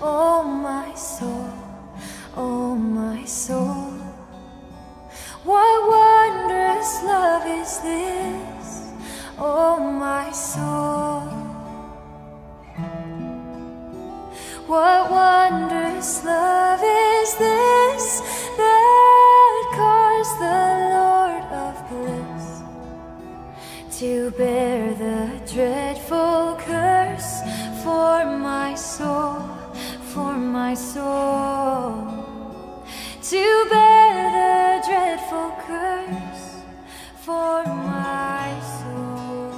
oh my soul, oh my soul. What wondrous love is this, oh my soul. What wondrous love is this that caused the Lord of bliss to bear the dreadful curse for my soul, for my soul. To bear the dreadful curse for my soul.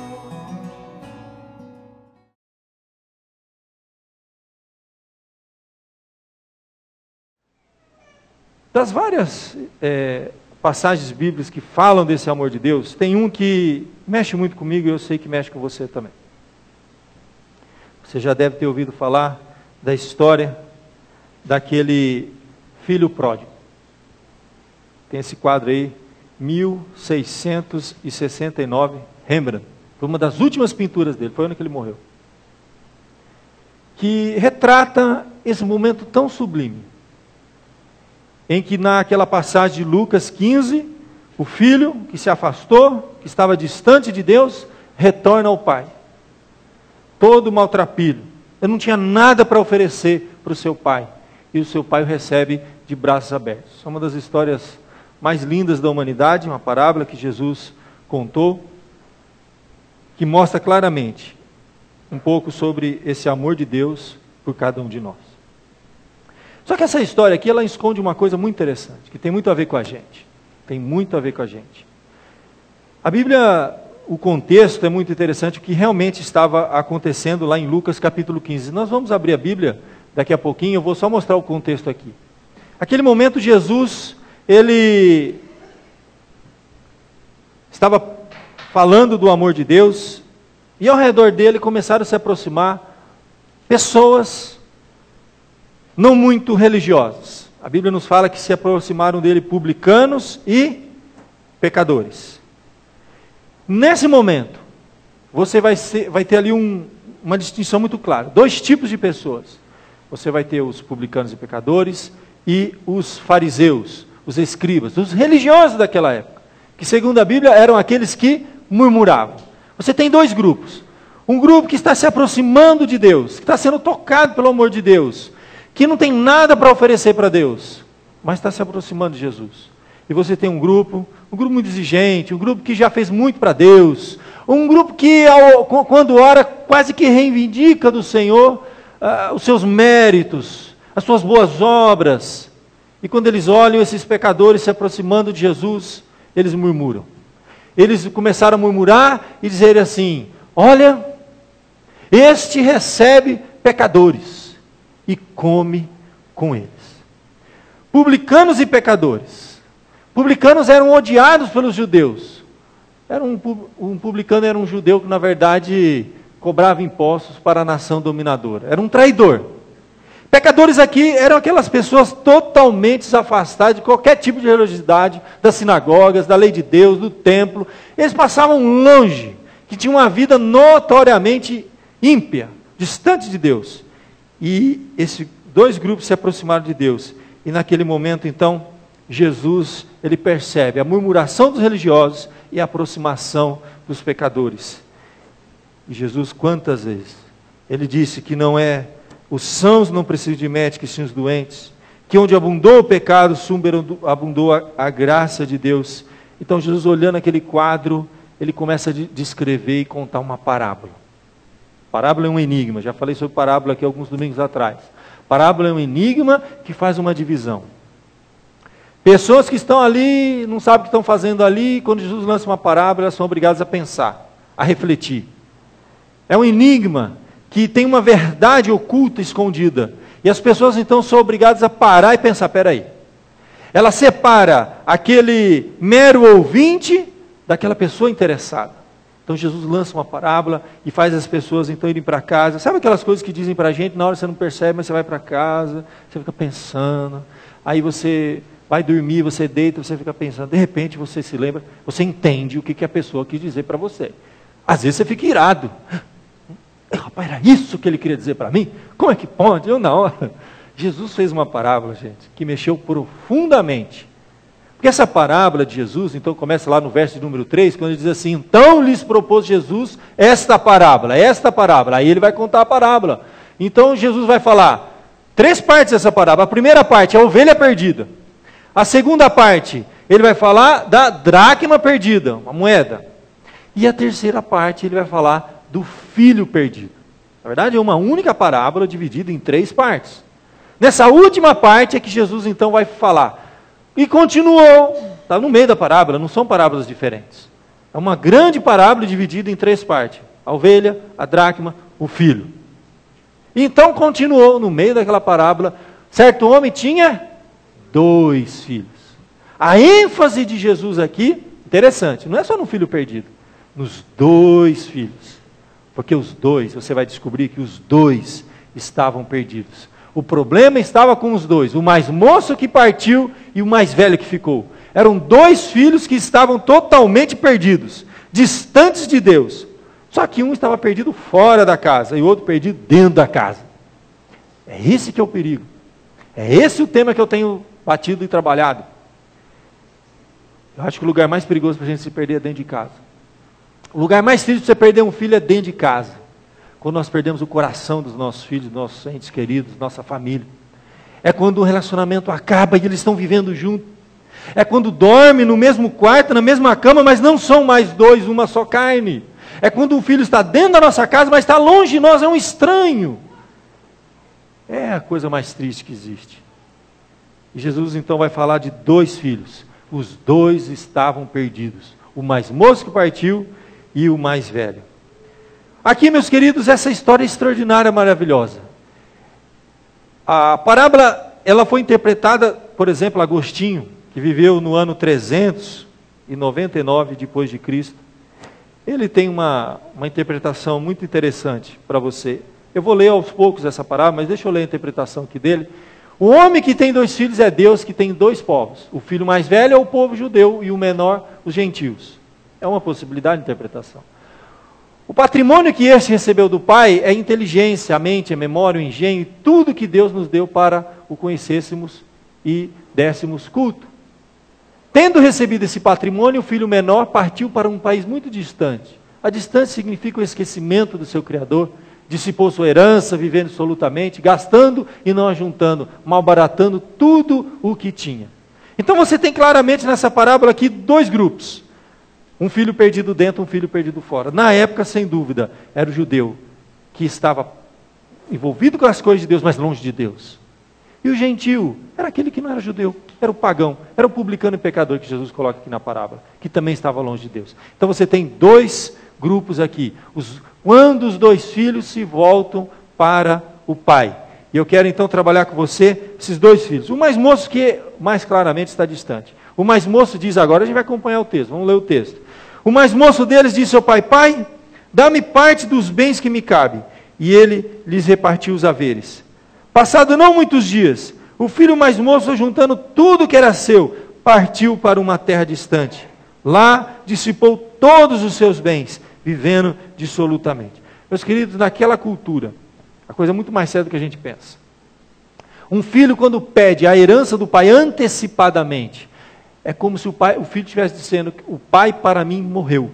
Das várias passagens bíblicas que falam desse amor de Deus, tem um que mexe muito comigo e eu sei que mexe com você também. Você já deve ter ouvido falar da história daquele filho pródigo. Tem esse quadro aí, 1669, Rembrandt. Foi uma das últimas pinturas dele, foi o ano que ele morreu. Que retrata esse momento tão sublime, em que naquela passagem de Lucas 15, o filho que se afastou, que estava distante de Deus, retorna ao pai. Todo maltrapilho. Ele não tinha nada para oferecer para o seu pai. E o seu pai o recebe de braços abertos. É uma das histórias mais lindas da humanidade, uma parábola que Jesus contou, que mostra claramente um pouco sobre esse amor de Deus por cada um de nós. Só que essa história aqui, ela esconde uma coisa muito interessante, que tem muito a ver com a gente. Tem muito a ver com a gente. A Bíblia, o contexto é muito interessante, o que realmente estava acontecendo lá em Lucas capítulo 15. Nós vamos abrir a Bíblia daqui a pouquinho, eu vou só mostrar o contexto aqui. Aquele momento Jesus, ele estava falando do amor de Deus, e ao redor dele começaram a se aproximar pessoas não muito religiosas. A Bíblia nos fala que se aproximaram dele publicanos e pecadores. Nesse momento, você vai ter ali uma distinção muito clara. Dois tipos de pessoas. Você vai ter os publicanos e pecadores e os fariseus, os escribas, os religiosos daquela época, que segundo a Bíblia eram aqueles que murmuravam. Você tem dois grupos. Um grupo que está se aproximando de Deus, que está sendo tocado pelo amor de Deus, que não tem nada para oferecer para Deus, mas está se aproximando de Jesus. E você tem um grupo muito exigente, um grupo que já fez muito para Deus, um grupo que quando ora quase que reivindica do Senhor os seus méritos, as suas boas obras. E quando eles olham esses pecadores se aproximando de Jesus, eles murmuram. Eles começaram a murmurar e dizer assim: olha, este recebe pecadores e come com eles. Publicanos e pecadores. Publicanos eram odiados pelos judeus. Um publicano era um judeu que na verdade cobrava impostos para a nação dominadora. Era um traidor. Pecadores aqui eram aquelas pessoas totalmente afastadas de qualquer tipo de religiosidade, das sinagogas, da lei de Deus, do templo. Eles passavam longe, que tinham uma vida notoriamente ímpia, distante de Deus. E esses dois grupos se aproximaram de Deus. E naquele momento, então, Jesus, ele percebe a murmuração dos religiosos e a aproximação dos pecadores. E Jesus, quantas vezes, ele disse que não é os sãos não precisam de médico, e sim os doentes, que onde abundou o pecado, abundou a graça de Deus. Então Jesus, olhando aquele quadro, ele começa a descrever e contar uma parábola. Parábola é um enigma, já falei sobre parábola aqui alguns domingos atrás. Parábola é um enigma que faz uma divisão. Pessoas que estão ali, não sabem o que estão fazendo ali, quando Jesus lança uma parábola, elas são obrigadas a pensar, a refletir. É um enigma que tem uma verdade oculta, escondida. E as pessoas então são obrigadas a parar e pensar: peraí. Ela separa aquele mero ouvinte daquela pessoa interessada. Então Jesus lança uma parábola e faz as pessoas então irem para casa. Sabe aquelas coisas que dizem para a gente, na hora você não percebe, mas você vai para casa, você fica pensando, aí você vai dormir, você deita, você fica pensando, de repente você se lembra, você entende o que a pessoa quis dizer para você. Às vezes você fica irado. Rapaz, era isso que ele queria dizer para mim? Como é que pode? Eu na hora. Jesus fez uma parábola, gente, que mexeu profundamente. Porque essa parábola de Jesus, então começa lá no verso de número 3, quando ele diz assim, então lhes propôs Jesus esta parábola. Aí ele vai contar a parábola. Então Jesus vai falar 3 partes dessa parábola. A primeira parte é a ovelha perdida. A segunda parte, ele vai falar da dracma perdida, uma moeda. E a terceira parte, ele vai falar do filho perdido. Na verdade, é uma única parábola dividida em 3 partes. Nessa última parte é que Jesus então vai falar. E continuou, está no meio da parábola, não são parábolas diferentes. É uma grande parábola dividida em 3 partes. A ovelha, a dracma, o filho. Então continuou no meio daquela parábola. Certo homem tinha 2 filhos. A ênfase de Jesus aqui, interessante, não é só no filho perdido, nos 2 filhos. Porque os 2, você vai descobrir que os 2 estavam perdidos. O problema estava com os 2, o mais moço que partiu e o mais velho que ficou. Eram 2 filhos que estavam totalmente perdidos, distantes de Deus. Só que um estava perdido fora da casa e o outro perdido dentro da casa. É esse que é o perigo. É esse o tema que eu tenho batido e trabalhado. Eu acho que o lugar mais perigoso para a gente se perder é dentro de casa. O lugar mais triste para você perder um filho é dentro de casa. Quando nós perdemos o coração dos nossos filhos, dos nossos entes queridos, nossa família. É quando o relacionamento acaba e eles estão vivendo juntos. É quando dormem no mesmo quarto, na mesma cama, mas não são mais 2, uma só carne. É quando um filho está dentro da nossa casa, mas está longe de nós, é um estranho. É a coisa mais triste que existe. E Jesus então vai falar de 2 filhos. Os 2 estavam perdidos. O mais moço que partiu e o mais velho. Aqui, meus queridos, essa história é extraordinária, maravilhosa. A parábola, ela foi interpretada, por exemplo, Agostinho, que viveu no ano 399 depois de Cristo. Ele tem uma interpretação muito interessante para você. Eu vou ler aos poucos essa parábola, mas deixa eu ler a interpretação aqui dele. O homem que tem 2 filhos é Deus que tem 2 povos. O filho mais velho é o povo judeu e o menor, os gentios. É uma possibilidade de interpretação. O patrimônio que este recebeu do Pai é a inteligência, a mente, a memória, o engenho, e tudo que Deus nos deu para o conhecêssemos e dessemos culto. Tendo recebido esse patrimônio, o filho menor partiu para um país muito distante. A distância significa o esquecimento do seu Criador, dissipou sua herança, vivendo absolutamente, gastando e não ajuntando, malbaratando tudo o que tinha. Então você tem claramente nessa parábola aqui 2 grupos. Um filho perdido dentro, um filho perdido fora. Na época, sem dúvida, era o judeu que estava envolvido com as coisas de Deus, mas longe de Deus. E o gentio era aquele que não era judeu, era o pagão, era o publicano e pecador que Jesus coloca aqui na parábola, que também estava longe de Deus. Então você tem 2 grupos aqui. Quando os 2 filhos se voltam para o pai. E eu quero então trabalhar com você esses 2 filhos. O mais moço que mais claramente está distante. O mais moço diz agora, a gente vai acompanhar o texto, vamos ler o texto. O mais moço deles disse ao pai, pai, dá-me parte dos bens que me cabe. E ele lhes repartiu os haveres. Passado não muitos dias, o filho mais moço, juntando tudo que era seu, partiu para uma terra distante. Lá dissipou todos os seus bens, vivendo dissolutamente. Meus queridos, naquela cultura, a coisa é muito mais séria do que a gente pensa. Um filho, quando pede a herança do pai antecipadamente, é como se o filho estivesse dizendo, o pai para mim morreu.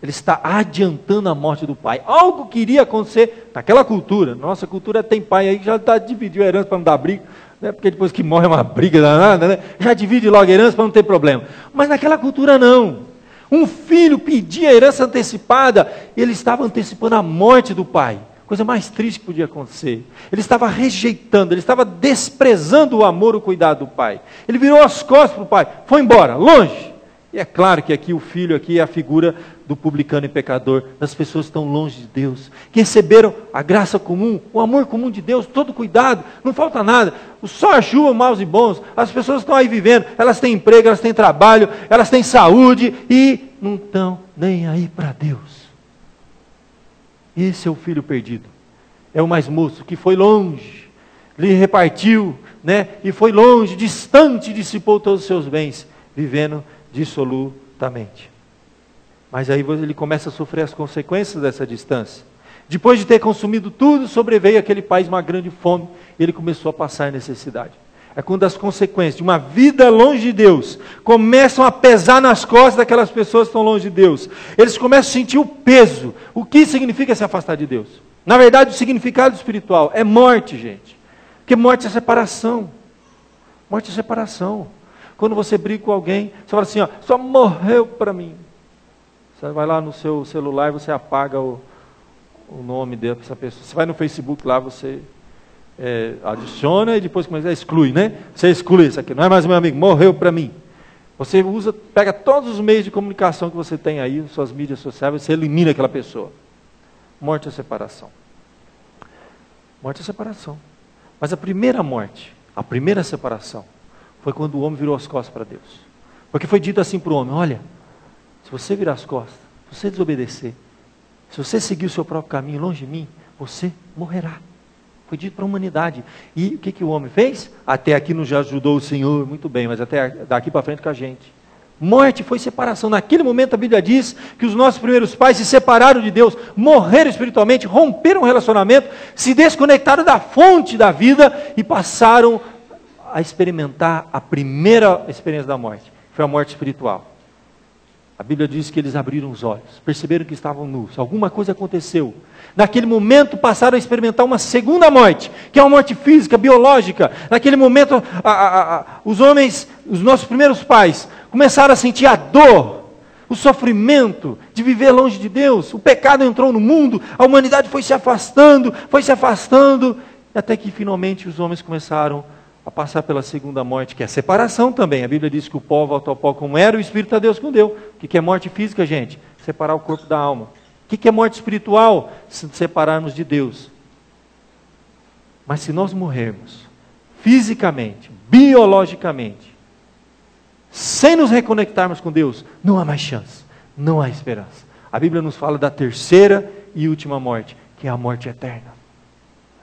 Ele está adiantando a morte do pai. Algo que iria acontecer naquela cultura. Nossa cultura tem pai aí que já dividiu a herança para não dar briga, né? Porque depois que morre é uma briga danada, né? Já divide logo a herança para não ter problema. Mas naquela cultura não. Um filho pedia a herança antecipada, ele estava antecipando a morte do pai. Coisa mais triste que podia acontecer. Ele estava rejeitando, ele estava desprezando o amor, o cuidado do pai. Ele virou as costas para o pai, foi embora, longe. E é claro que aqui o filho aqui é a figura do publicano e pecador, das pessoas que estão longe de Deus, que receberam a graça comum, o amor comum de Deus, todo cuidado, não falta nada, só a chuva, maus e bons, as pessoas estão aí vivendo, elas têm emprego, elas têm trabalho, elas têm saúde e não estão nem aí para Deus. Esse é o filho perdido, é o mais moço que foi longe, lhe repartiu, né? E foi longe, distante, dissipou todos os seus bens, vivendo dissolutamente. Mas aí ele começa a sofrer as consequências dessa distância. Depois de ter consumido tudo, sobreveio aquele país uma grande fome, e ele começou a passar necessidade. É quando as consequências de uma vida longe de Deus começam a pesar nas costas daquelas pessoas que estão longe de Deus. Eles começam a sentir o peso. O que significa se afastar de Deus? Na verdade, o significado espiritual é morte, gente. Porque morte é separação. Morte é separação. Quando você briga com alguém, você fala assim, ó, só morreu para mim. Você vai lá no seu celular e você apaga o nome dessa pessoa. Você vai no Facebook lá, você adiciona e depois começa a excluir, né? Você exclui isso aqui, não é mais meu amigo, morreu para mim. Você pega todos os meios de comunicação que você tem aí, suas mídias sociais, você elimina aquela pessoa. Morte é separação. Morte é separação. Mas a primeira morte, a primeira separação, foi quando o homem virou as costas para Deus. Porque foi dito assim para o homem, olha, se você virar as costas, se você desobedecer, se você seguir o seu próprio caminho longe de mim, você morrerá. Foi dito para a humanidade. E o que o homem fez? Até aqui nos ajudou o Senhor, muito bem, mas até daqui para frente com a gente. Morte foi separação. Naquele momento a Bíblia diz que os nossos primeiros pais se separaram de Deus, morreram espiritualmente, romperam o relacionamento, se desconectaram da fonte da vida e passaram a experimentar a primeira experiência da morte. Foi a morte espiritual. A Bíblia diz que eles abriram os olhos, perceberam que estavam nus, alguma coisa aconteceu. Naquele momento passaram a experimentar uma segunda morte, que é uma morte física, biológica. Naquele momento os homens, os nossos primeiros pais, começaram a sentir a dor, o sofrimento de viver longe de Deus. O pecado entrou no mundo, a humanidade foi se afastando, até que finalmente os homens começaram a passar pela segunda morte, que é a separação também. A Bíblia diz que o pó volta ao pó como era, o Espírito a Deus como deu. O que é morte física, gente? Separar o corpo da alma. O que é morte espiritual? Separarmos de Deus. Mas se nós morrermos fisicamente, biologicamente, sem nos reconectarmos com Deus, não há mais chance, não há esperança. A Bíblia nos fala da terceira e última morte, que é a morte eterna.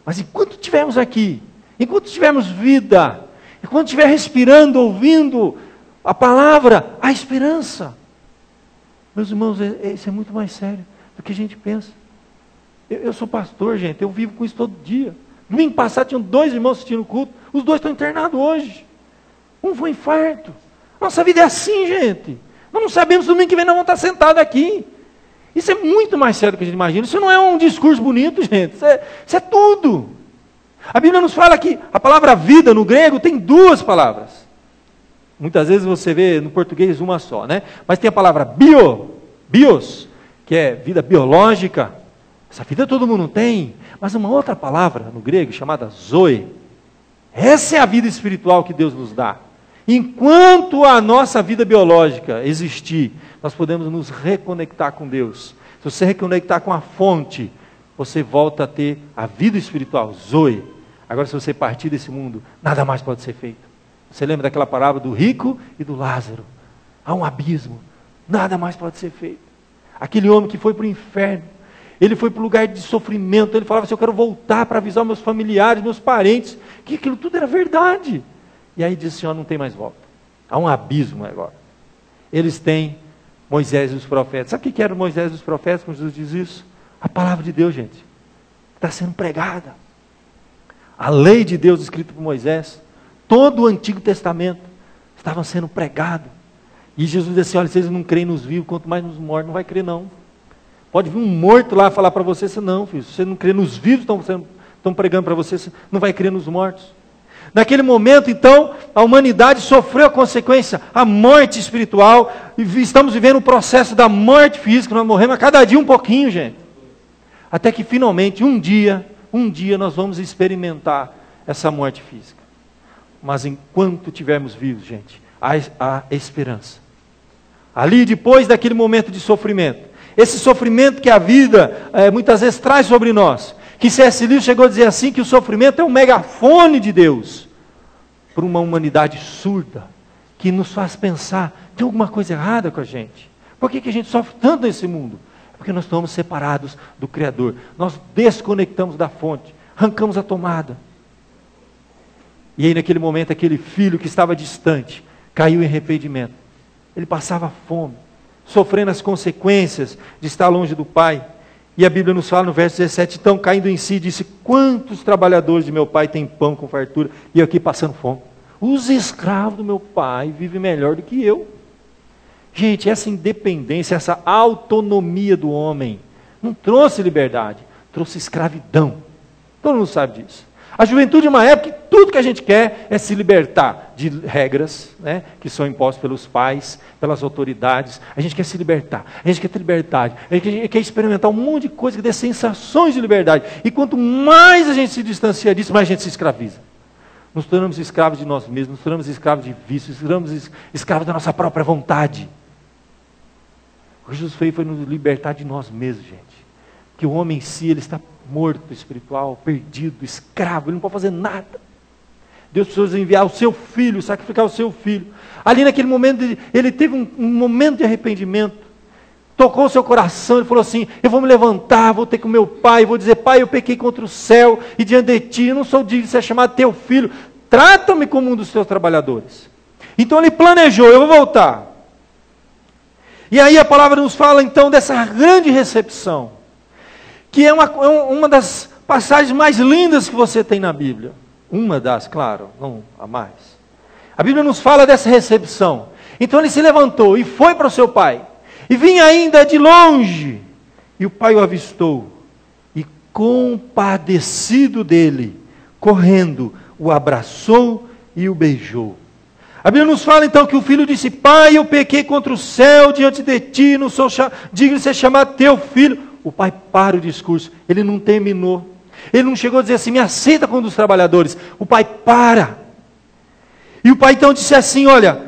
Mas enquanto estivermos aqui, enquanto tivermos vida, enquanto estiver respirando, ouvindo a palavra, há esperança. Meus irmãos, isso é muito mais sério do que a gente pensa. Eu sou pastor, gente, eu vivo com isso todo dia. Domingo passado tinham 2 irmãos assistindo o culto, os 2 estão internados hoje. Um foi infarto. Nossa vida é assim, gente. Nós não sabemos se domingo que vem nós vamos estar sentados aqui. Isso é muito mais sério do que a gente imagina. Isso não é um discurso bonito, gente. Isso é tudo. A Bíblia nos fala que a palavra vida no grego tem 2 palavras. Muitas vezes você vê no português uma só, né? Mas tem a palavra bios, que é vida biológica. Essa vida todo mundo tem. Mas uma outra palavra no grego chamada zoe. Essa é a vida espiritual que Deus nos dá. Enquanto a nossa vida biológica existir, nós podemos nos reconectar com Deus. Se você reconectar com a fonte, você volta a ter a vida espiritual, zoe. Agora, se você partir desse mundo, nada mais pode ser feito. Você lembra daquela parábola do rico e do Lázaro? Há um abismo, nada mais pode ser feito. Aquele homem que foi para o inferno, ele foi para o lugar de sofrimento, ele falava assim, eu quero voltar para avisar meus familiares, meus parentes, que aquilo tudo era verdade. E aí disse, Senhor, não tem mais volta. Há um abismo agora. Eles têm Moisés e os profetas. Sabe o que era o Moisés e os profetas quando Jesus diz isso? A palavra de Deus, gente, está sendo pregada. A lei de Deus escrita por Moisés, todo o Antigo Testamento, estava sendo pregado. E Jesus disse assim, olha, vocês não creem nos vivos, quanto mais nos mortos, não vai crer não. Pode vir um morto lá falar para você, não, filho, se você não crê nos vivos, estão pregando para você, você não vai crer nos mortos. Naquele momento, então, a humanidade sofreu a consequência, a morte espiritual, e estamos vivendo o processo da morte física, nós morremos a cada dia um pouquinho, gente. Até que finalmente, um dia nós vamos experimentar essa morte física. Mas enquanto estivermos vivos, gente, há esperança. Ali, depois daquele momento de sofrimento, esse sofrimento que a vida muitas vezes traz sobre nós, que C.S. Lewis chegou a dizer assim, que o sofrimento é um megafone de Deus, para uma humanidade surda, que nos faz pensar, tem alguma coisa errada com a gente? Por que a gente sofre tanto nesse mundo? Porque nós estamos separados do Criador, nós desconectamos da fonte, arrancamos a tomada. E aí naquele momento, aquele filho que estava distante, caiu em arrependimento. Ele passava fome, sofrendo as consequências de estar longe do Pai. E a Bíblia nos fala no verso 17, então caindo em si, disse, quantos trabalhadores de meu pai têm pão com fartura, e eu aqui passando fome? Os escravos do meu pai vivem melhor do que eu. Gente, essa independência, essa autonomia do homem, não trouxe liberdade, trouxe escravidão. Todo mundo sabe disso. A juventude é uma época que tudo que a gente quer é se libertar de regras, né, que são impostas pelos pais, pelas autoridades. A gente quer se libertar, a gente quer ter liberdade, a gente quer experimentar um monte de coisa que dê sensações de liberdade. E quanto mais a gente se distancia disso, mais a gente se escraviza. Nos tornamos escravos de nós mesmos, nos tornamos escravos de vícios, nos tornamos escravos da nossa própria vontade. O que Jesus fez foi nos libertar de nós mesmos, gente. Que o homem em si, ele está morto espiritual, perdido, escravo, ele não pode fazer nada. Deus precisou enviar o seu filho, sacrificar o seu filho. Ali naquele momento, ele teve um momento de arrependimento. Tocou o seu coração, ele falou assim, eu vou me levantar, vou ter com meu pai, vou dizer, pai, eu pequei contra o céu, e diante de ti, eu não sou digno de ser chamado teu filho, trata-me como um dos teus trabalhadores. Então ele planejou, eu vou voltar. E aí a palavra nos fala então dessa grande recepção, que é uma das passagens mais lindas que você tem na Bíblia. Uma das, claro, não a mais. A Bíblia nos fala dessa recepção. Então ele se levantou e foi para o seu pai. E vinha ainda de longe. E o pai o avistou. E compadecido dele, correndo, o abraçou e o beijou. A Bíblia nos fala então que o filho disse, pai, eu pequei contra o céu diante de ti, não sou digno de ser chamado teu filho. O pai para o discurso, ele não terminou. Ele não chegou a dizer assim, me aceita como um dos trabalhadores. O pai para. E o pai então disse assim, olha,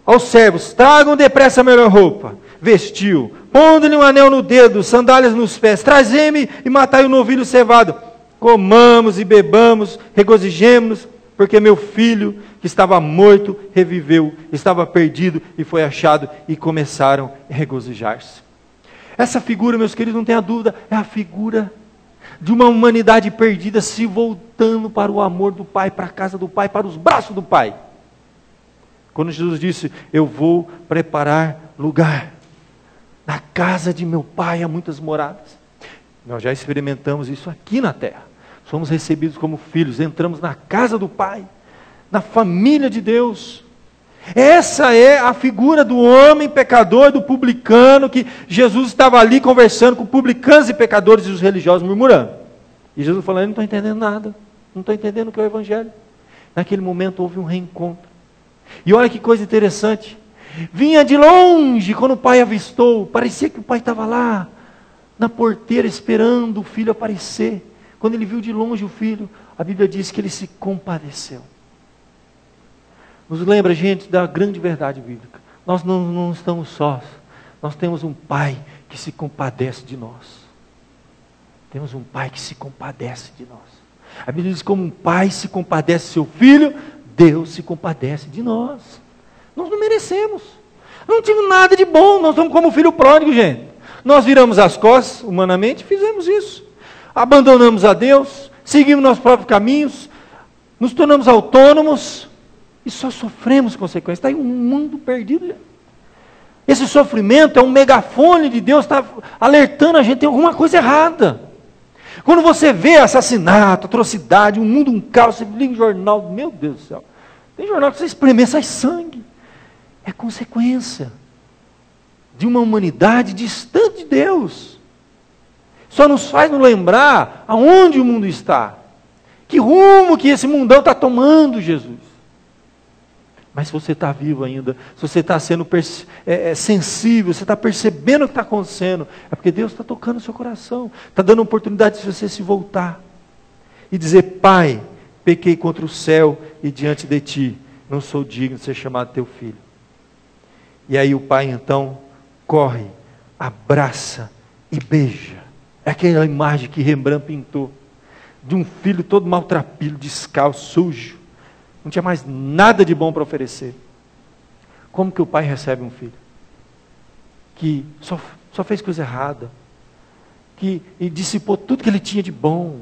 aos servos, tragam depressa a melhor roupa. Vestiu, pondo-lhe um anel no dedo, sandálias nos pés. Trazei-me e matai o novilho cevado. Comamos e bebamos, regozijemo-nos, porque meu filho, que estava morto, reviveu, estava perdido e foi achado. E começaram a regozijar-se. Essa figura, meus queridos, não tenha dúvida, é a figura de uma humanidade perdida se voltando para o amor do Pai, para a casa do Pai, para os braços do Pai. Quando Jesus disse, eu vou preparar lugar. Na casa de meu Pai há muitas moradas. Nós já experimentamos isso aqui na terra. Somos recebidos como filhos, entramos na casa do Pai, na família de Deus. Essa é a figura do homem pecador, do publicano, que Jesus estava ali conversando com publicanos e pecadores e os religiosos murmurando. E Jesus falando, eu não estou entendendo nada, não estou entendendo o que é o Evangelho. Naquele momento houve um reencontro. E olha que coisa interessante, vinha de longe, quando o pai avistou, parecia que o pai estava lá, na porteira esperando o filho aparecer. Quando ele viu de longe o filho, a Bíblia diz que ele se compadeceu. Nos lembra, gente, da grande verdade bíblica. Nós não estamos sós. Nós temos um Pai que se compadece de nós. Temos um Pai que se compadece de nós. A Bíblia diz, como um pai se compadece do seu filho, Deus se compadece de nós. Nós não merecemos. Não tivemos nada de bom. Nós somos como o filho pródigo, gente. Nós viramos as costas, humanamente, fizemos isso. Abandonamos a Deus, seguimos nossos próprios caminhos, nos tornamos autônomos, e só sofremos consequências. Está aí um mundo perdido. Esse sofrimento é um megafone de Deus, está alertando a gente, tem alguma coisa errada. Quando você vê assassinato, atrocidade, um mundo, um caos, você liga em jornal, meu Deus do céu. Tem jornal que você espremer, sai sangue. É consequência de uma humanidade distante de Deus. Só nos faz nos lembrar aonde o mundo está. Que rumo que esse mundão está tomando, Jesus. Mas se você está vivo ainda, se você está sendo sensível, você está percebendo o que está acontecendo, é porque Deus está tocando o seu coração, está dando a oportunidade de você se voltar e dizer, Pai, pequei contra o céu e diante de Ti, não sou digno de ser chamado Teu filho. E aí o pai então corre, abraça e beija. É aquela imagem que Rembrandt pintou, de um filho todo maltrapilho, descalço, sujo. Não tinha mais nada de bom para oferecer. Como que o pai recebe um filho? Que só fez coisa errada. Que dissipou tudo que ele tinha de bom.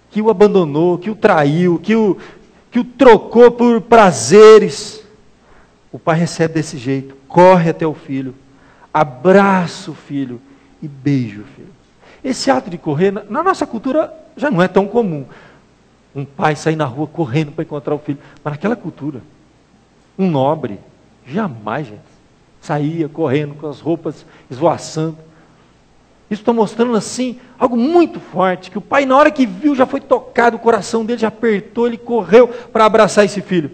Que o abandonou, que o traiu, que o trocou por prazeres. O pai recebe desse jeito. Corre até o filho. Abraça o filho e beija o filho. Esse ato de correr, na nossa cultura, já não é tão comum. Um pai sair na rua correndo para encontrar o filho. Mas naquela cultura, um nobre, jamais, gente, saía correndo com as roupas esvoaçando. Isso está mostrando assim, algo muito forte, que o pai na hora que viu já foi tocado, o coração dele já apertou, ele correu para abraçar esse filho.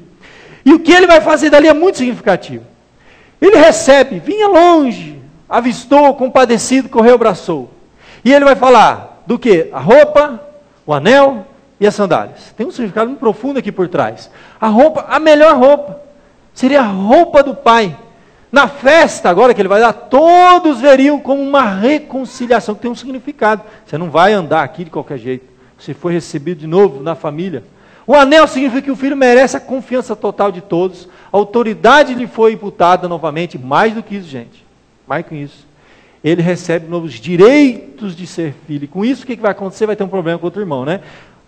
E o que ele vai fazer dali é muito significativo. Ele recebe, vinha longe, avistou, compadecido, correu, abraçou. E ele vai falar do que? A roupa, o anel e as sandálias. Tem um significado muito profundo aqui por trás. A roupa, a melhor roupa, seria a roupa do pai. Na festa agora que ele vai dar, todos veriam como uma reconciliação, que tem um significado. Você não vai andar aqui de qualquer jeito. Você foi recebido de novo na família. O anel significa que o filho merece a confiança total de todos. A autoridade lhe foi imputada novamente. Mais do que isso, gente. Mais do que isso. Ele recebe novos direitos de ser filho. E com isso, o que vai acontecer? Vai ter um problema com outro irmão, né?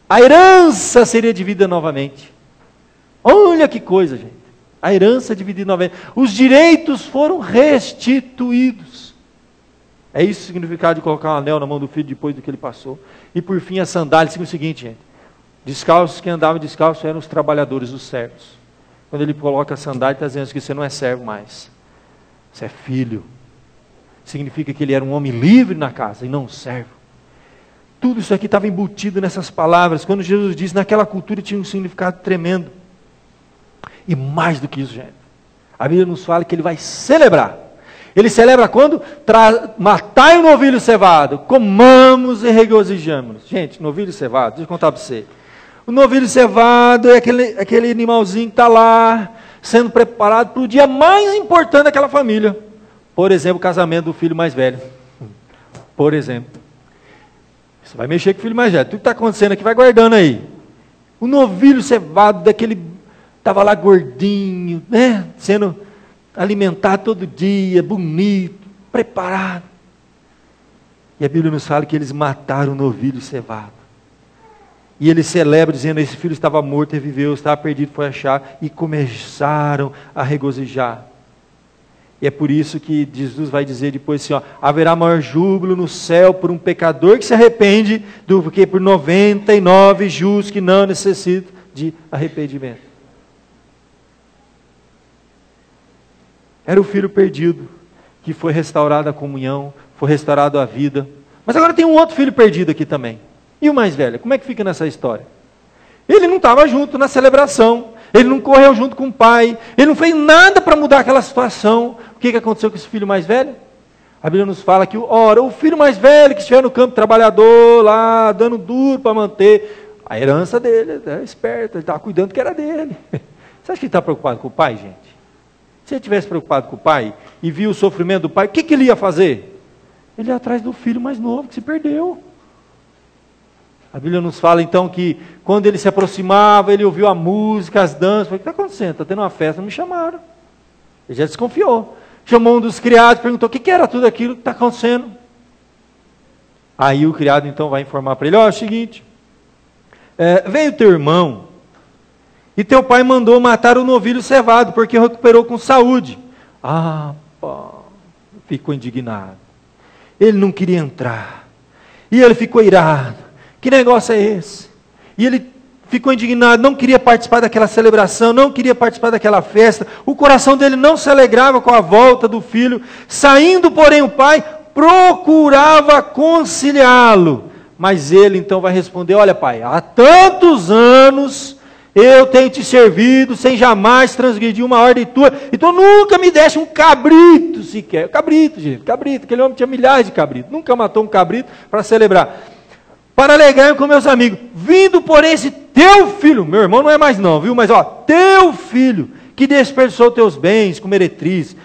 A herança seria dividida novamente. Olha que coisa, gente. A herança dividida novamente. Os direitos foram restituídos. É isso o significado de colocar um anel na mão do filho depois do que ele passou. E por fim, a sandália. Significa o seguinte, gente. Descalços, quem andava descalço eram os trabalhadores, os servos. Quando ele coloca a sandália, está dizendo que você não é servo mais. Você é filho. Significa que ele era um homem livre na casa e não um servo. Tudo isso aqui estava embutido nessas palavras. Quando Jesus disse, naquela cultura tinha um significado tremendo. E mais do que isso, gente. A Bíblia nos fala que ele vai celebrar. Ele celebra quando? Matai o novilho cevado, comamos e regozijamos. Gente, novilho cevado, deixa eu contar para você. O novilho cevado é aquele animalzinho que está lá, sendo preparado para o dia mais importante daquela família. Por exemplo, o casamento do filho mais velho. Por exemplo. Você vai mexer com o filho mais velho. Tudo que está acontecendo aqui, vai guardando aí. O novilho cevado daquele... Estava lá gordinho, né? Sendo alimentado todo dia, bonito, preparado. E a Bíblia nos fala que eles mataram o novilho cevado. E ele celebra dizendo, esse filho estava morto e viveu, estava perdido, foi achar. E começaram a regozijar. E é por isso que Jesus vai dizer depois assim, ó, haverá maior júbilo no céu por um pecador que se arrepende do que por 99 justos que não necessitam de arrependimento. Era o filho perdido, que foi restaurada a comunhão, foi restaurada a vida. Mas agora tem um outro filho perdido aqui também. E o mais velho, como é que fica nessa história? Ele não estava junto na celebração, ele não correu junto com o pai, ele não fez nada para mudar aquela situação. O que aconteceu com esse filho mais velho? A Bíblia nos fala que, ora, o filho mais velho que estiver no campo trabalhador, lá, dando duro para manter a herança dele, é esperto, ele estava cuidando que era dele. Você acha que ele está preocupado com o pai, gente? Se ele estivesse preocupado com o pai e viu o sofrimento do pai, o que ele ia fazer? Ele ia atrás do filho mais novo que se perdeu. A Bíblia nos fala então que quando ele se aproximava, ele ouviu a música, as danças. Falei, o que está acontecendo? Está tendo uma festa, não me chamaram. Ele já desconfiou. Chamou um dos criados, perguntou o que era tudo aquilo que está acontecendo. Aí o criado então vai informar para ele, é o seguinte, veio teu irmão, e teu pai mandou matar o novilho cevado, porque recuperou com saúde. Ah, pá, ficou indignado. Ele não queria entrar. E ele ficou irado. Que negócio é esse? E ele ficou indignado, não queria participar daquela celebração, não queria participar daquela festa. O coração dele não se alegrava com a volta do filho. Saindo, porém, o pai procurava conciliá-lo. Mas ele então vai responder, olha pai, há tantos anos... eu tenho te servido sem jamais transgredir uma ordem tua, então nunca me deste um cabrito sequer. Cabrito, gente, cabrito. Aquele homem tinha milhares de cabritos, nunca matou um cabrito para celebrar. Para alegrar com meus amigos, vindo porém esse teu filho, meu irmão não é mais não, viu? Mas ó, teu filho, que desperdiçou teus bens com meretriz,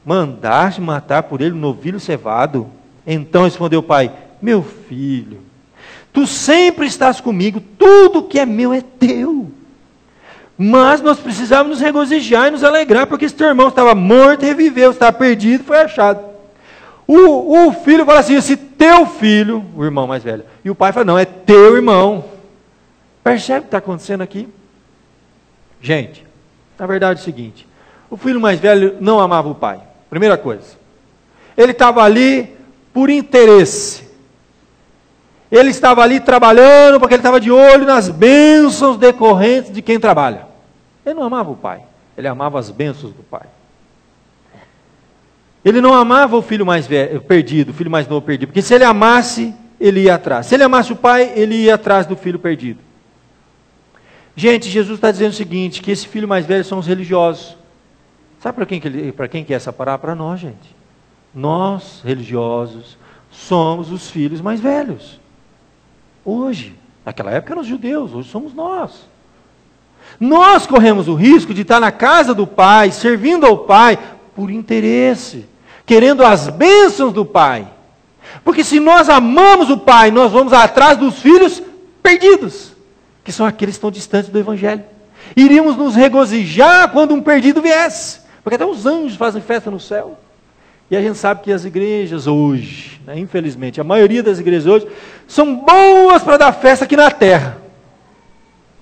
mandaste matar por ele um novilho cevado? Então respondeu o pai, meu filho, tu sempre estás comigo, tudo que é meu é teu. Mas nós precisávamos nos regozijar e nos alegrar, porque esse teu irmão estava morto e reviveu, estava perdido e foi achado. O filho fala assim, esse teu filho, o irmão mais velho, e o pai fala, não, é teu irmão. Percebe o que está acontecendo aqui? Gente, na verdade é o seguinte, o filho mais velho não amava o pai, primeira coisa. Ele estava ali por interesse. Ele estava ali trabalhando porque ele estava de olho nas bênçãos decorrentes de quem trabalha. Ele não amava o pai, ele amava as bênçãos do pai. Ele não amava o filho mais velho, perdido, o filho mais novo perdido, porque se ele amasse, ele ia atrás. Se ele amasse o pai, ele ia atrás do filho perdido. Gente, Jesus está dizendo o seguinte, que esse filho mais velho são os religiosos. Sabe para quem que é essa parábola? Para nós, gente. Nós, religiosos, somos os filhos mais velhos. Hoje, naquela época eram os judeus, hoje somos nós. Nós corremos o risco de estar na casa do pai, servindo ao pai, por interesse, querendo as bênçãos do pai. Porque se nós amamos o pai, nós vamos atrás dos filhos perdidos, que são aqueles que estão distantes do evangelho. Iríamos nos regozijar quando um perdido viesse, porque até os anjos fazem festa no céu. E a gente sabe que as igrejas hoje, né, infelizmente, a maioria das igrejas hoje, são boas para dar festa aqui na terra.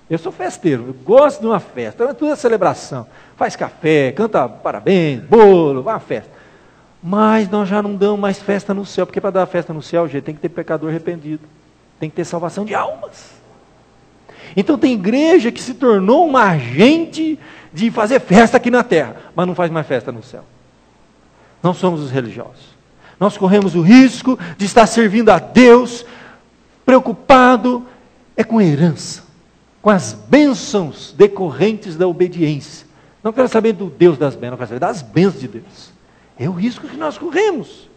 Eu sou festeiro, eu gosto de uma festa, tudo é celebração. Faz café, canta parabéns, bolo, vai uma festa. Mas nós já não damos mais festa no céu, porque para dar festa no céu, gente, tem que ter pecador arrependido. Tem que ter salvação de almas. Então tem igreja que se tornou uma agente de fazer festa aqui na terra, mas não faz mais festa no céu. Não somos os religiosos. Nós corremos o risco de estar servindo a Deus, preocupado com a herança, com as bênçãos decorrentes da obediência. Não quero saber do Deus das bênçãos, não quero saber das bênçãos de Deus. É o risco que nós corremos.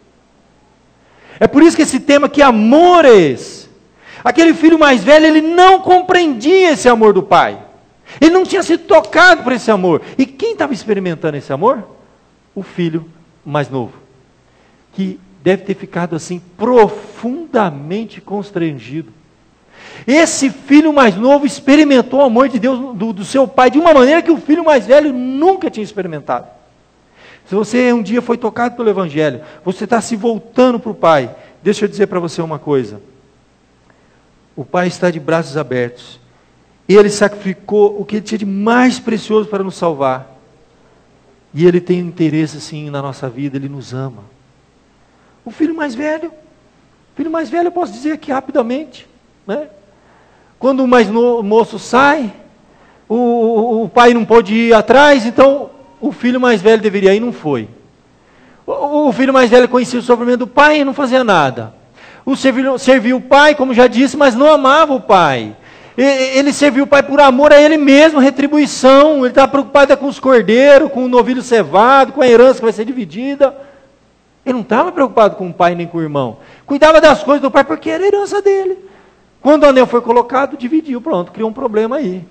É por isso que esse tema, que amor é esse? Aquele filho mais velho, ele não compreendia esse amor do pai. Ele não tinha sido tocado por esse amor. E quem estava experimentando esse amor? O filho mais novo, que deve ter ficado assim profundamente constrangido. Esse filho mais novo experimentou o amor de Deus do seu pai de uma maneira que o filho mais velho nunca tinha experimentado. Se você um dia foi tocado pelo evangelho, você está se voltando para o pai, deixa eu dizer para você uma coisa. O pai está de braços abertos. Ele sacrificou o que ele tinha de mais precioso para nos salvar. E ele tem interesse sim na nossa vida, ele nos ama. O filho mais velho eu posso dizer aqui rapidamente, né? Quando o mais moço sai, o pai não pôde ir atrás, então o filho mais velho deveria ir e não foi. O filho mais velho conhecia o sofrimento do pai e não fazia nada. Serviu o pai, como já disse, mas não amava o pai. Ele serviu o pai por amor a ele mesmo, retribuição. Ele estava preocupado com os cordeiros, com o novilho cevado, com a herança que vai ser dividida. Ele não estava preocupado com o pai nem com o irmão. Cuidava das coisas do pai porque era a herança dele. Quando o anel foi colocado, dividiu, pronto, criou um problema aí.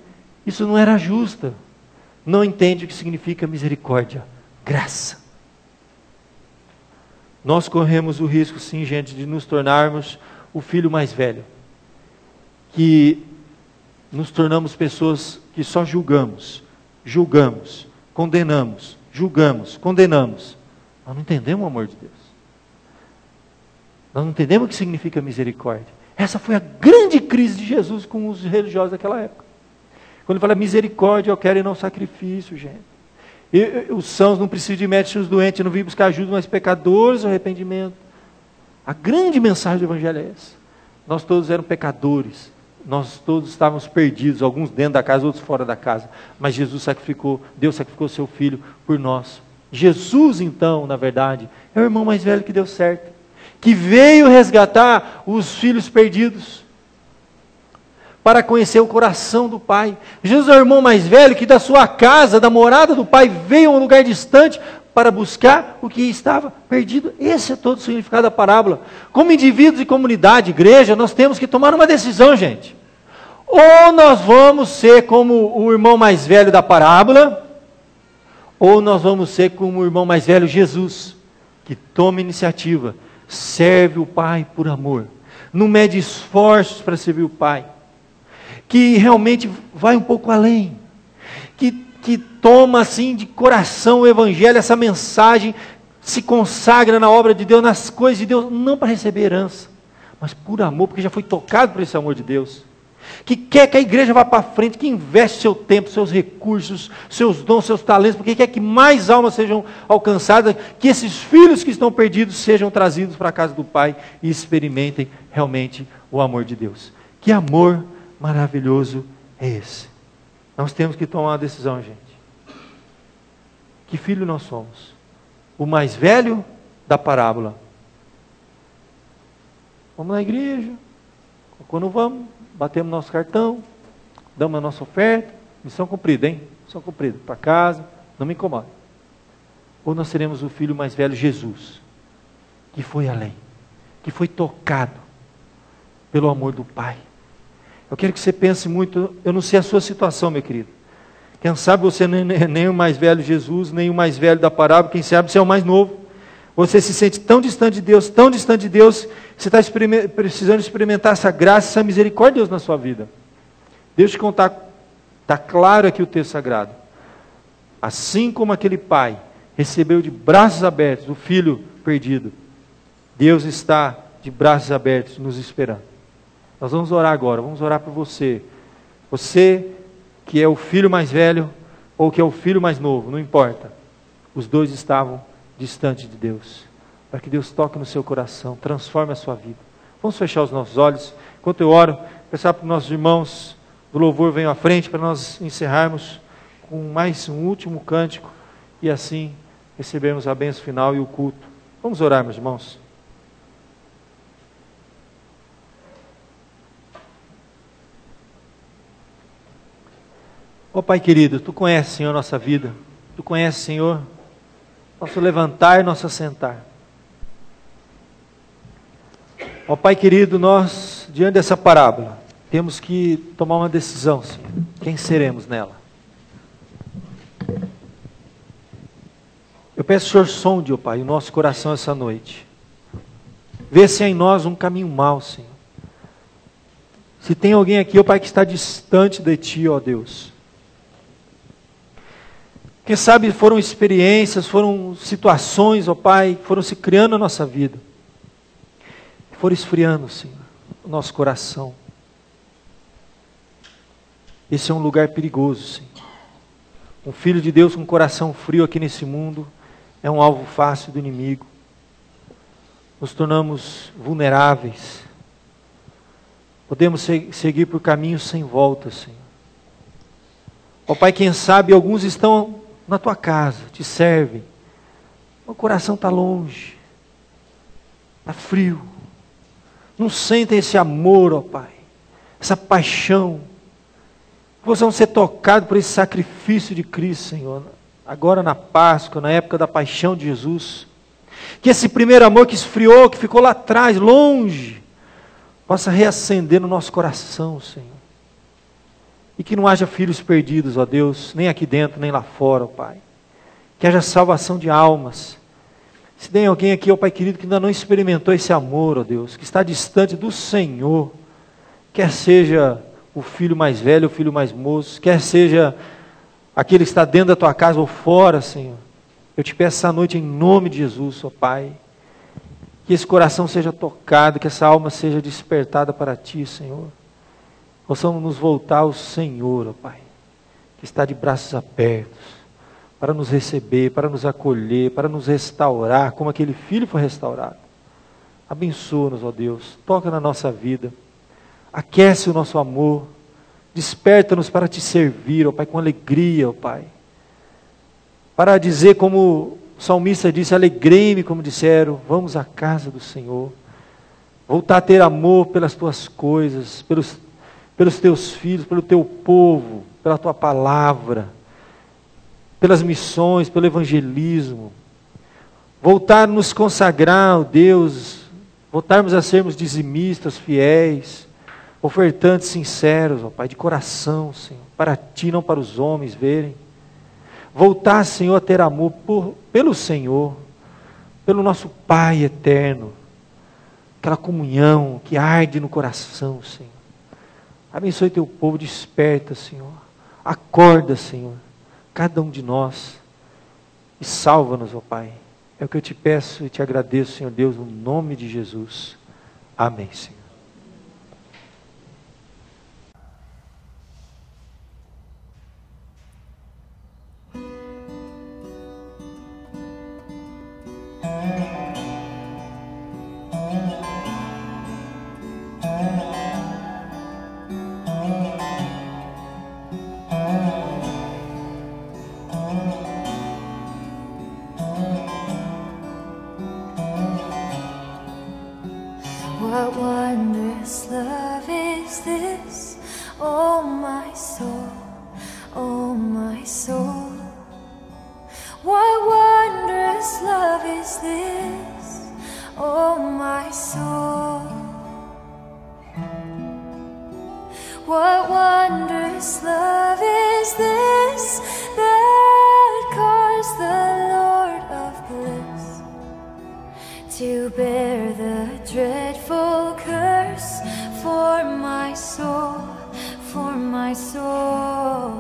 Isso não era justo. Não entende o que significa misericórdia, graça. Nós corremos o risco, sim, gente, de nos tornarmos o filho mais velho. Que nos tornamos pessoas que só julgamos, condenamos, condenamos. Nós não entendemos o amor de Deus. Nós não entendemos o que significa misericórdia. Essa foi a grande crise de Jesus com os religiosos daquela época. Quando ele fala misericórdia, eu quero e não sacrifício, gente. Os sãos não precisam de médicos, os doentes, eu não vim buscar ajuda, mas pecadores, arrependimento. A grande mensagem do evangelho é essa. Nós todos éramos pecadores. Nós todos estávamos perdidos, alguns dentro da casa, outros fora da casa. Mas Jesus sacrificou, Deus sacrificou seu Filho por nós. Jesus, então, na verdade, é o irmão mais velho que deu certo. Que veio resgatar os filhos perdidos. Para conhecer o coração do Pai. Jesus é o irmão mais velho que da sua casa, da morada do Pai, veio a um lugar distante para buscar o que estava perdido. Esse é todo o significado da parábola. Como indivíduos e comunidade, igreja, nós temos que tomar uma decisão, gente. Ou nós vamos ser como o irmão mais velho da parábola, ou nós vamos ser como o irmão mais velho Jesus, que toma iniciativa, serve o Pai por amor, não mede esforços para servir o Pai, que realmente vai um pouco além, que toma assim de coração o Evangelho, essa mensagem, se consagra na obra de Deus, nas coisas de Deus, não para receber herança, mas por amor, porque já foi tocado por esse amor de Deus. que quer que a igreja vá para frente, que investe seu tempo, seus recursos, seus dons, seus talentos, porque quer que mais almas sejam alcançadas, que esses filhos que estão perdidos sejam trazidos para a casa do Pai e experimentem realmente o amor de Deus. Que amor maravilhoso é esse? Nós temos que tomar uma decisão, gente. Que filho nós somos? O mais velho da parábola. Vamos na igreja, quando vamos, batemos nosso cartão, damos a nossa oferta, missão cumprida, hein? Missão cumprida, para casa, não me incomoda. Ou nós seremos o filho mais velho, Jesus, que foi além, que foi tocado pelo amor do Pai. Eu quero que você pense muito, eu não sei a sua situação, meu querido. Quem sabe você nem o mais velho Jesus, nem o mais velho da parábola, quem sabe você é o mais novo. Você se sente tão distante de Deus, você está precisando experimentar essa graça, essa misericórdia de Deus na sua vida. Deixa eu te contar, está claro aqui o texto sagrado. Assim como aquele pai recebeu de braços abertos o filho perdido, Deus está de braços abertos nos esperando. Nós vamos orar agora, vamos orar por você. Você que é o filho mais velho ou que é o filho mais novo, não importa. Os dois estavam distante de Deus, para que Deus toque no seu coração, transforme a sua vida. Vamos fechar os nossos olhos, enquanto eu oro, peço para os nossos irmãos do louvor venham à frente, para nós encerrarmos com mais um último cântico, e assim recebermos a bênção final e o culto. Vamos orar, meus irmãos. Ó Pai querido, Tu conheces, Senhor, nossa vida, Tu conheces, Senhor, nosso levantar e nosso assentar. Ó Pai querido, nós, diante dessa parábola, temos que tomar uma decisão, Senhor. Quem seremos nela? Eu peço que o Senhor sonde, ó Pai, o nosso coração essa noite. Vê se há em nós um caminho mau, Senhor. Se tem alguém aqui, ó Pai, que está distante de Ti, ó Deus. Quem sabe foram experiências, foram situações, ó Pai, que foram se criando na nossa vida. Foram esfriando, Senhor, o nosso coração. Esse é um lugar perigoso, Senhor. Um filho de Deus com um coração frio aqui nesse mundo é um alvo fácil do inimigo. Nos tornamos vulneráveis. Podemos seguir por caminhos sem volta, Senhor. Ó Pai, quem sabe alguns estão na Tua casa, Te servem. O coração está longe, está frio. Não sentem esse amor, ó Pai, essa paixão. Possam ser tocados por esse sacrifício de Cristo, Senhor. Agora na Páscoa, na época da paixão de Jesus. Que esse primeiro amor que esfriou, que ficou lá atrás, longe, possa reacender no nosso coração, Senhor. E que não haja filhos perdidos, ó Deus, nem aqui dentro, nem lá fora, ó Pai. Que haja salvação de almas. Se tem alguém aqui, ó Pai querido, que ainda não experimentou esse amor, ó Deus, que está distante do Senhor, quer seja o filho mais velho, o filho mais moço, quer seja aquele que está dentro da Tua casa ou fora, Senhor. Eu Te peço essa noite em nome de Jesus, ó Pai, que esse coração seja tocado, que essa alma seja despertada para Ti, Senhor. Possamos nos voltar ao Senhor, ó Pai, que está de braços abertos, para nos receber, para nos acolher, para nos restaurar, como aquele filho foi restaurado. Abençoa-nos, ó Deus, toca na nossa vida, aquece o nosso amor, desperta-nos para Te servir, ó Pai, com alegria, ó Pai. Para dizer como o salmista disse, alegrei-me, como disseram, vamos à casa do Senhor. Voltar a ter amor pelas Tuas coisas, pelos Teus filhos, pelo Teu povo, pela Tua palavra, pelas missões, pelo evangelismo. Voltar a nos consagrar, ó Deus, voltarmos a sermos dizimistas, fiéis, ofertantes sinceros, ó Pai, de coração, Senhor, para Ti, não para os homens verem. Voltar, Senhor, a ter amor pelo Senhor, pelo nosso Pai eterno, aquela comunhão que arde no coração, Senhor. Abençoe Teu povo, desperta, Senhor. Acorda, Senhor, cada um de nós e salva-nos, ó Pai. É o que eu Te peço e Te agradeço, Senhor Deus, no nome de Jesus. Amém, Senhor. soul. What wondrous love is this, oh my soul? What wondrous love is this that caused the Lord of bliss to bear the dreadful curse for my soul, for my soul.